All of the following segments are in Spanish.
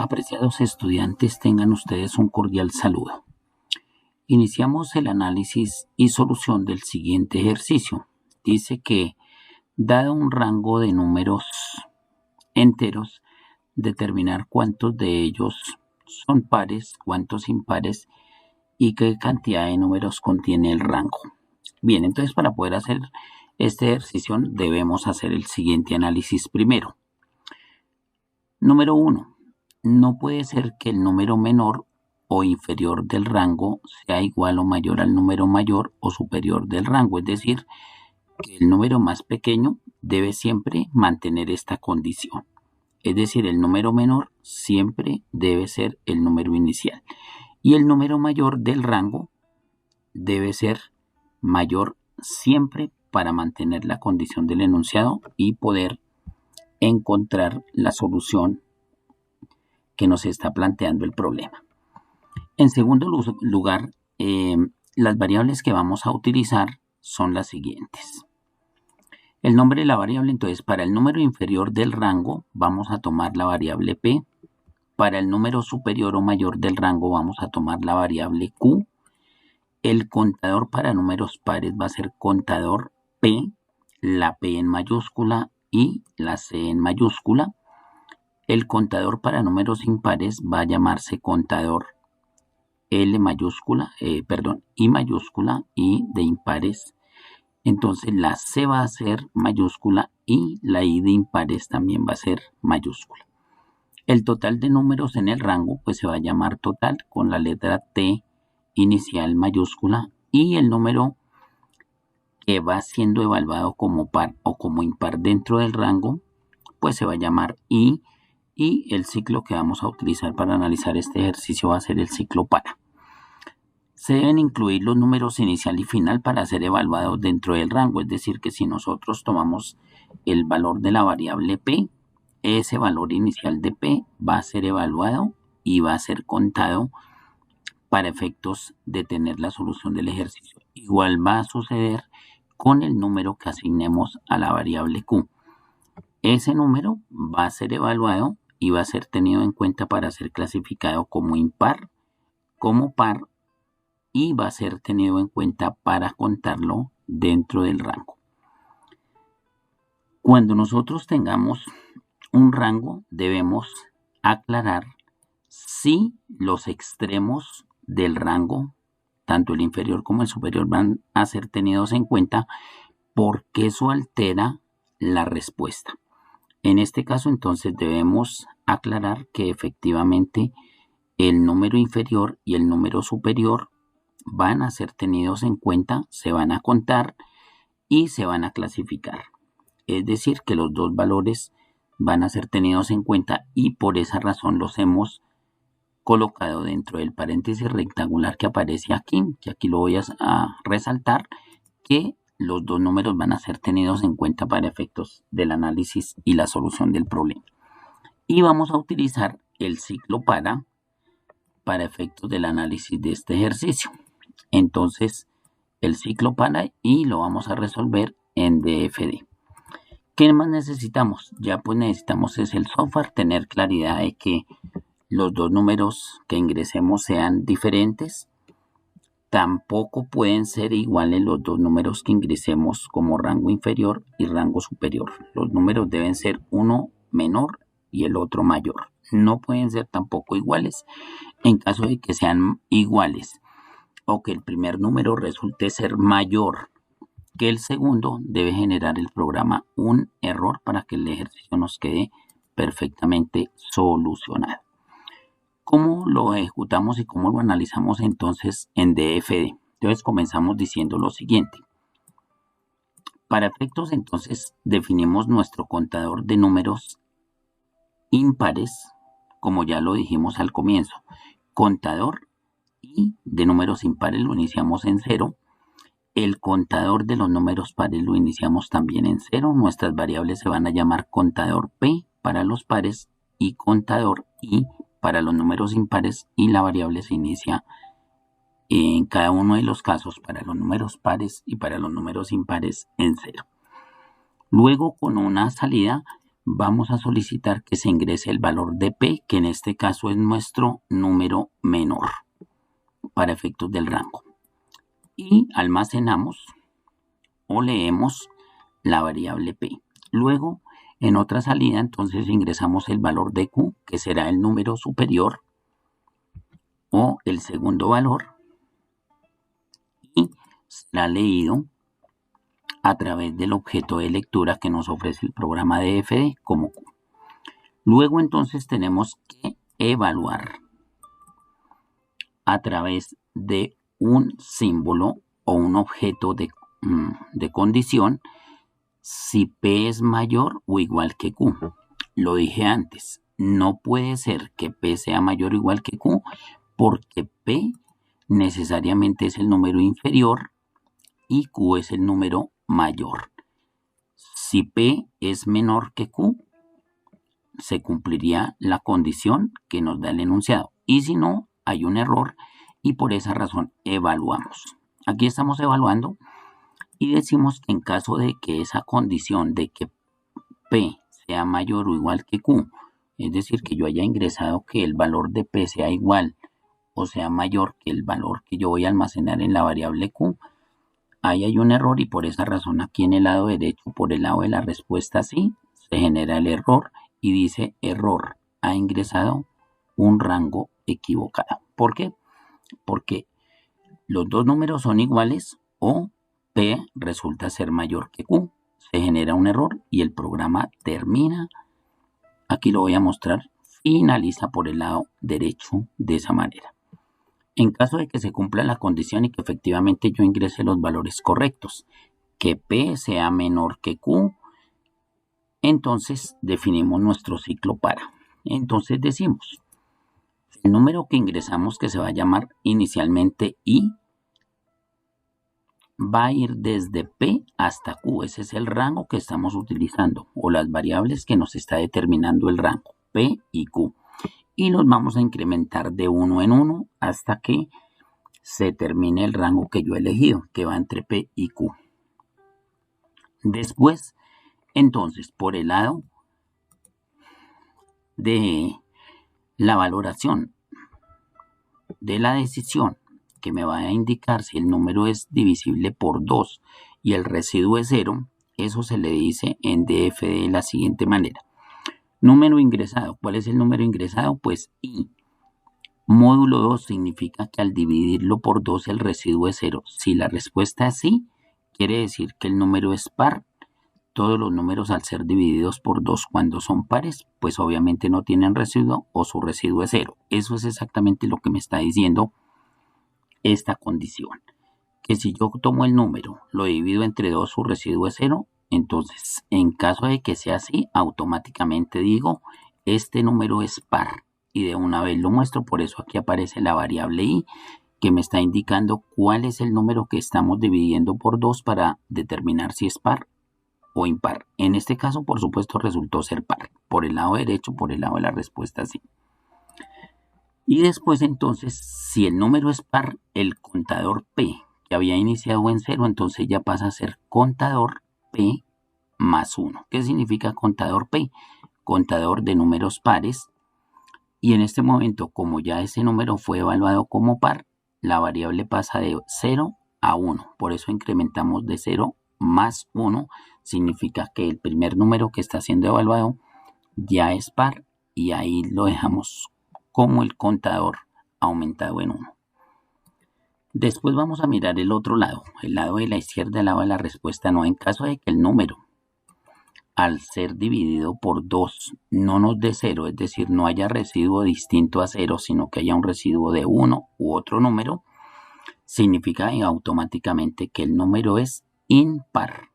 Apreciados estudiantes, tengan ustedes un cordial saludo. Iniciamos el análisis y solución del siguiente ejercicio. Dice que, dado un rango de números enteros, determinar cuántos de ellos son pares, cuántos impares y qué cantidad de números contiene el rango. Bien, entonces para poder hacer este ejercicio debemos hacer el siguiente análisis primero. Número 1. No puede ser que el número menor o inferior del rango sea igual o mayor al número mayor o superior del rango. Es decir, que el número más pequeño debe siempre mantener esta condición. Es decir, el número menor siempre debe ser el número inicial. Y el número mayor del rango debe ser mayor siempre para mantener la condición del enunciado y poder encontrar la solución que nos está planteando el problema. En segundo lugar, las variables que vamos a utilizar son las siguientes. El nombre de la variable, entonces, para el número inferior del rango vamos a tomar la variable p. Para el número superior o mayor del rango vamos a tomar la variable q. El contador para números pares va a ser contador p, la p en mayúscula y la c en mayúscula. El contador para números impares va a llamarse contador I mayúscula y de impares. Entonces la C va a ser mayúscula y la I de impares también va a ser mayúscula. El total de números en el rango pues se va a llamar total con la letra T inicial mayúscula y el número que va siendo evaluado como par o como impar dentro del rango pues se va a llamar I. Y el ciclo que vamos a utilizar para analizar este ejercicio va a ser el ciclo para. Se deben incluir los números inicial y final para ser evaluados dentro del rango. Es decir, que si nosotros tomamos el valor de la variable p, ese valor inicial de p va a ser evaluado y va a ser contado para efectos de tener la solución del ejercicio. Igual va a suceder con el número que asignemos a la variable q. Ese número va a ser evaluado y va a ser tenido en cuenta para ser clasificado como impar, como par y va a ser tenido en cuenta para contarlo dentro del rango. Cuando nosotros tengamos un rango debemos aclarar si los extremos del rango, tanto el inferior como el superior, van a ser tenidos en cuenta porque eso altera la respuesta. En este caso, entonces, debemos aclarar que efectivamente el número inferior y el número superior van a ser tenidos en cuenta, se van a contar y se van a clasificar. Es decir, que los dos valores van a ser tenidos en cuenta y por esa razón los hemos colocado dentro del paréntesis rectangular que aparece aquí, que aquí lo voy a resaltar, que los dos números van a ser tenidos en cuenta para efectos del análisis y la solución del problema. Y vamos a utilizar el ciclo para efectos del análisis de este ejercicio. Entonces, el ciclo para y lo vamos a resolver en DFD. ¿Qué más necesitamos? Ya pues necesitamos es el software, tener claridad de que los dos números que ingresemos sean diferentes. Tampoco pueden ser iguales los dos números que ingresemos como rango inferior y rango superior. Los números deben ser uno menor y el otro mayor. No pueden ser tampoco iguales. En caso de que sean iguales o que el primer número resulte ser mayor que el segundo, debe generar el programa un error para que el ejercicio nos quede perfectamente solucionado. ¿Cómo lo ejecutamos y cómo lo analizamos entonces en DFD? Entonces comenzamos diciendo lo siguiente. Para efectos entonces definimos nuestro contador de números impares, como ya lo dijimos al comienzo. Contador y de números impares lo iniciamos en 0. El contador de los números pares lo iniciamos también en 0. Nuestras variables se van a llamar contador P para los pares y contador I para los números impares y la variable se inicia en cada uno de los casos para los números pares y para los números impares en 0. Luego con una salida vamos a solicitar que se ingrese el valor de P, que en este caso es nuestro número menor para efectos del rango. Y almacenamos o leemos la variable P. Luego, en otra salida, entonces ingresamos el valor de Q, que será el número superior o el segundo valor, y será leído a través del objeto de lectura que nos ofrece el programa DFD como Q. Luego entonces tenemos que evaluar a través de un símbolo o un objeto de condición si P es mayor o igual que Q. Lo dije antes, no puede ser que P sea mayor o igual que Q porque P necesariamente es el número inferior y Q es el número mayor. Si P es menor que Q, se cumpliría la condición que nos da el enunciado. Y si no, hay un error y por esa razón evaluamos. Aquí estamos evaluando y decimos que en caso de que esa condición de que P sea mayor o igual que Q, es decir, que yo haya ingresado que el valor de P sea igual o sea mayor que el valor que yo voy a almacenar en la variable Q, ahí hay un error y por esa razón aquí en el lado derecho, por el lado de la respuesta sí, se genera el error y dice error, ha ingresado un rango equivocado. ¿Por qué? Porque los dos números son iguales o P resulta ser mayor que Q. Se genera un error y el programa termina. Aquí lo voy a mostrar. Finaliza por el lado derecho de esa manera. En caso de que se cumpla la condición y que efectivamente yo ingrese los valores correctos, que P sea menor que Q, entonces definimos nuestro ciclo para. Entonces decimos, el número que ingresamos, que se va a llamar inicialmente I, va a ir desde P hasta Q. Ese es el rango que estamos utilizando o las variables que nos está determinando el rango, P y Q. Y los vamos a incrementar de uno en uno hasta que se termine el rango que yo he elegido, que va entre P y Q. Después, entonces, por el lado de la valoración de la decisión, que me va a indicar si el número es divisible por 2 y el residuo es 0, eso se le dice en DF de la siguiente manera. Número ingresado. ¿Cuál es el número ingresado? Pues I. Módulo 2 significa que al dividirlo por 2 el residuo es 0. Si la respuesta es sí, quiere decir que el número es par. Todos los números al ser divididos por 2 cuando son pares, pues obviamente no tienen residuo o su residuo es 0. Eso es exactamente lo que me está diciendo esta condición. Que si yo tomo el número, lo divido entre 2, su residuo es 0. Entonces, en caso de que sea así, automáticamente digo, este número es par. Y de una vez lo muestro, por eso aquí aparece la variable I, que me está indicando cuál es el número que estamos dividiendo por 2 para determinar si es par o impar. En este caso, por supuesto, resultó ser par. Por el lado derecho, por el lado de la respuesta sí. Y después, entonces, si el número es par, el contador P, que había iniciado en 0, entonces ya pasa a ser contador P más 1. ¿Qué significa contador P? Contador de números pares. Y en este momento, como ya ese número fue evaluado como par, la variable pasa de 0 a 1. Por eso incrementamos de 0 más 1. Significa que el primer número que está siendo evaluado ya es par y ahí lo dejamos como el contador aumentado en 1. Después vamos a mirar el otro lado, el lado de la izquierda, el lado de la respuesta no. En caso de que el número al ser dividido por 2 no nos dé 0, es decir, no haya residuo distinto a 0, sino que haya un residuo de 1 u otro número, significa automáticamente que el número es impar.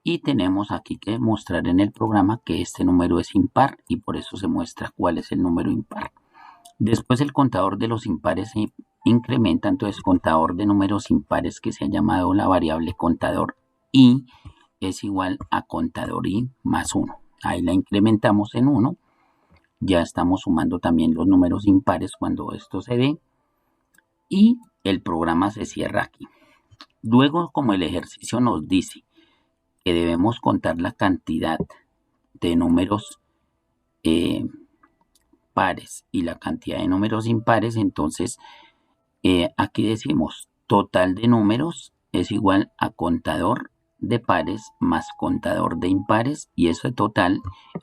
Y tenemos aquí que mostrar en el programa que este número es impar y por eso se muestra cuál es el número impar. Después el contador de los impares se incrementa, entonces contador de números impares, que se ha llamado la variable contador I, es igual a contador I más 1. Ahí la incrementamos en 1. Ya estamos sumando también los números impares cuando esto se dé. Y el programa se cierra aquí. Luego, como el ejercicio nos dice que debemos contar la cantidad de números pares y la cantidad de números impares, entonces aquí decimos total de números es igual a contador de pares más contador de impares, y ese total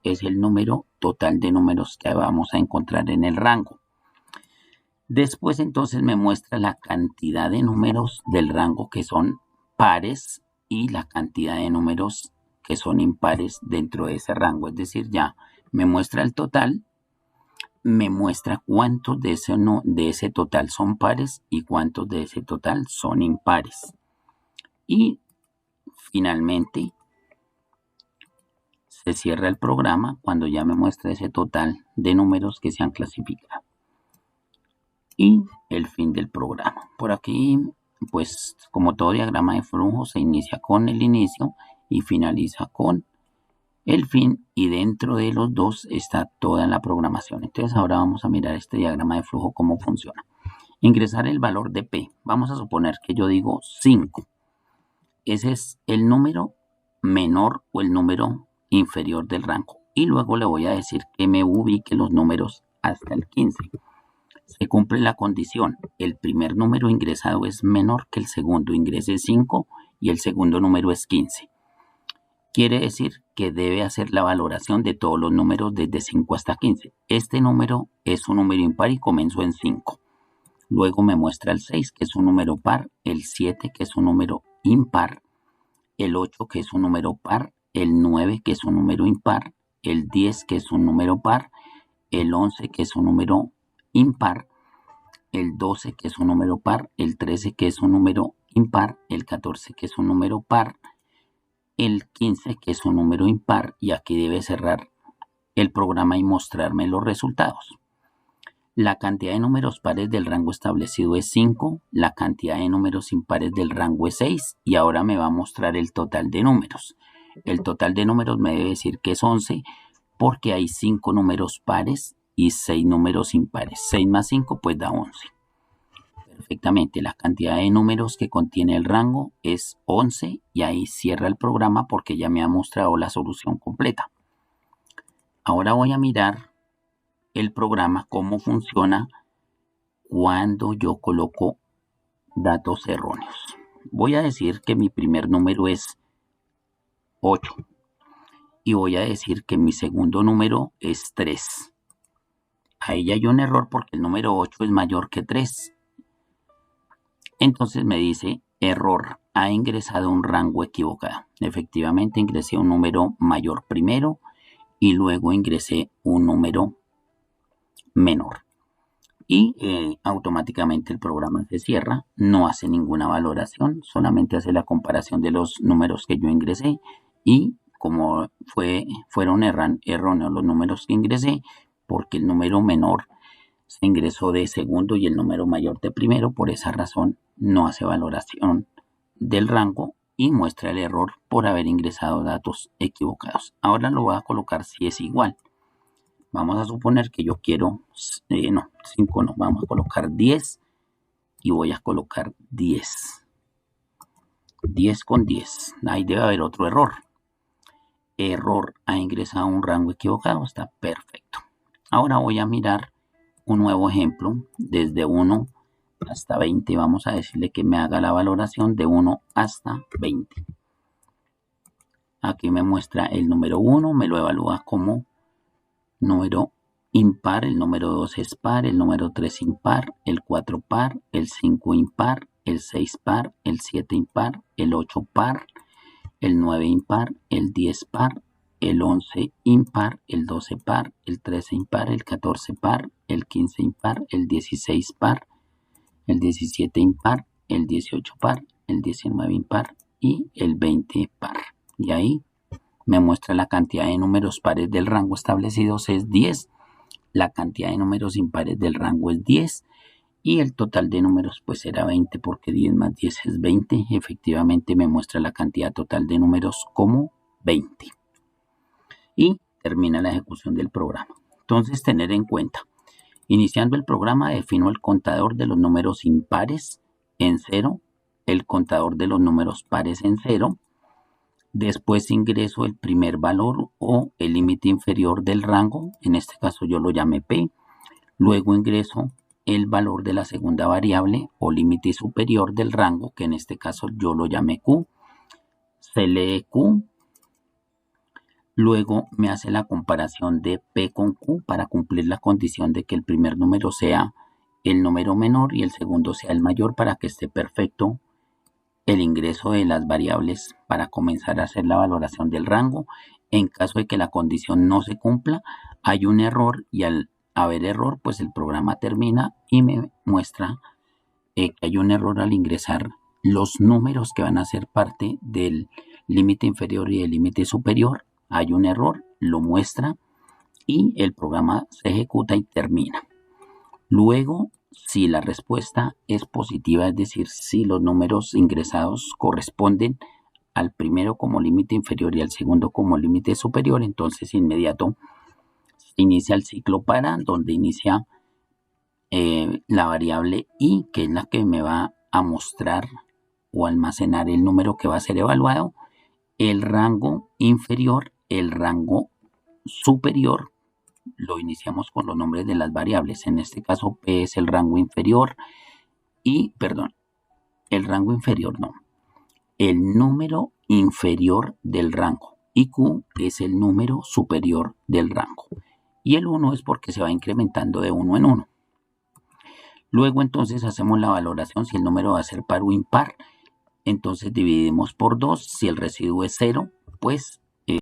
es el número total de números que vamos a encontrar en el rango. Después entonces me muestra la cantidad de números del rango que son pares y la cantidad de números que son impares dentro de ese rango, es decir, ya me muestra el total, me muestra cuántos de ese total son pares y cuántos de ese total son impares. Y finalmente se cierra el programa cuando ya me muestra ese total de números que se han clasificado. Y el fin del programa. Por aquí, pues como todo diagrama de flujo, se inicia con el inicio y finaliza con el fin, y dentro de los dos está toda la programación. Entonces ahora vamos a mirar este diagrama de flujo cómo funciona. Ingresar el valor de P. Vamos a suponer que yo digo 5. Ese es el número menor o el número inferior del rango. Y luego le voy a decir que me ubique los números hasta el 15. Se cumple la condición. El primer número ingresado es menor que el segundo. Ingrese 5 y el segundo número es 15. Quiere decir que debe hacer la valoración de todos los números desde 5 hasta 15. Este número es un número impar y comenzó en 5. Luego me muestra el 6, que es un número par, el 7, que es un número impar, el 8, que es un número par, el 9, que es un número impar, el 10, que es un número par, el 11, que es un número impar, el 12, que es un número par, el 13, que es un número impar, el 14, que es un número par, el 15, que es un número impar, y aquí debe cerrar el programa y mostrarme los resultados. La cantidad de números pares del rango establecido es 5, la cantidad de números impares del rango es 6, y ahora me va a mostrar el total de números. El total de números me debe decir que es 11, porque hay 5 números pares y 6 números impares. 6 más 5 pues da 11. Perfectamente, la cantidad de números que contiene el rango es 11, y ahí cierra el programa porque ya me ha mostrado la solución completa. Ahora voy a mirar el programa cómo funciona cuando yo coloco datos erróneos. Voy a decir que mi primer número es 8 y voy a decir que mi segundo número es 3. Ahí ya hay un error porque el número 8 es mayor que 3. Entonces me dice error, ha ingresado un rango equivocado. Efectivamente ingresé un número mayor primero y luego ingresé un número menor. Y automáticamente el programa se cierra, no hace ninguna valoración, solamente hace la comparación de los números que yo ingresé, y como fueron erróneos los números que ingresé, porque el número menor se ingresó de segundo y el número mayor de primero, por esa razón no hace valoración del rango y muestra el error por haber ingresado datos equivocados. Ahora lo voy a colocar si es igual. Vamos a suponer que yo quiero, 5 no, vamos a colocar 10 y voy a colocar 10. 10 con 10. Ahí debe haber otro error. Error, ha ingresado un rango equivocado, está perfecto. Ahora voy a mirar un nuevo ejemplo, desde 1 hasta 20. Vamos a decirle que me haga la valoración de 1 hasta 20. Aquí me muestra el número 1, me lo evalúa como número impar, el número 2 es par, el número 3 impar, el 4 par, el 5 impar, el 6 par, el 7 impar, el 8 par, el 9 impar, el 10 par, el 11 impar, el 12 par, el 13 impar, el 14 par, el 15 impar, el 16 par, el 17 impar, el 18 par, el 19 impar y el 20 par. Y ahí me muestra la cantidad de números pares del rango establecidos es 10, la cantidad de números impares del rango es 10 y el total de números pues será 20 porque 10 más 10 es 20. Efectivamente me muestra la cantidad total de números como 20. Y termina la ejecución del programa. Entonces tener en cuenta, iniciando el programa defino el contador de los números impares en 0, el contador de los números pares en 0, Después ingreso el primer valor o el límite inferior del rango, en este caso yo lo llamé P. Luego ingreso el valor de la segunda variable o límite superior del rango, que en este caso yo lo llamé Q. Se lee Q. Luego me hace la comparación de P con Q para cumplir la condición de que el primer número sea el número menor y el segundo sea el mayor para que esté perfecto el ingreso de las variables para comenzar a hacer la valoración del rango. En caso de que la condición no se cumpla, hay un error y al haber error, pues el programa termina y me muestra que hay un error al ingresar los números que van a ser parte del límite inferior y del límite superior. Hay un error, lo muestra y el programa se ejecuta y termina. Luego, si la respuesta es positiva, es decir, si los números ingresados corresponden al primero como límite inferior y al segundo como límite superior, entonces inmediato inicia el ciclo para donde inicia la variable i, que es la que me va a mostrar o almacenar el número que va a ser evaluado, el rango inferior, el rango superior. Lo iniciamos con los nombres de las variables. En este caso, P es el rango inferior el rango inferior no, el número inferior del rango y Q es el número superior del rango. Y el 1 es porque se va incrementando de 1 en 1. Luego entonces hacemos la valoración si el número va a ser par o impar. Entonces dividimos por 2. Si el residuo es 0, pues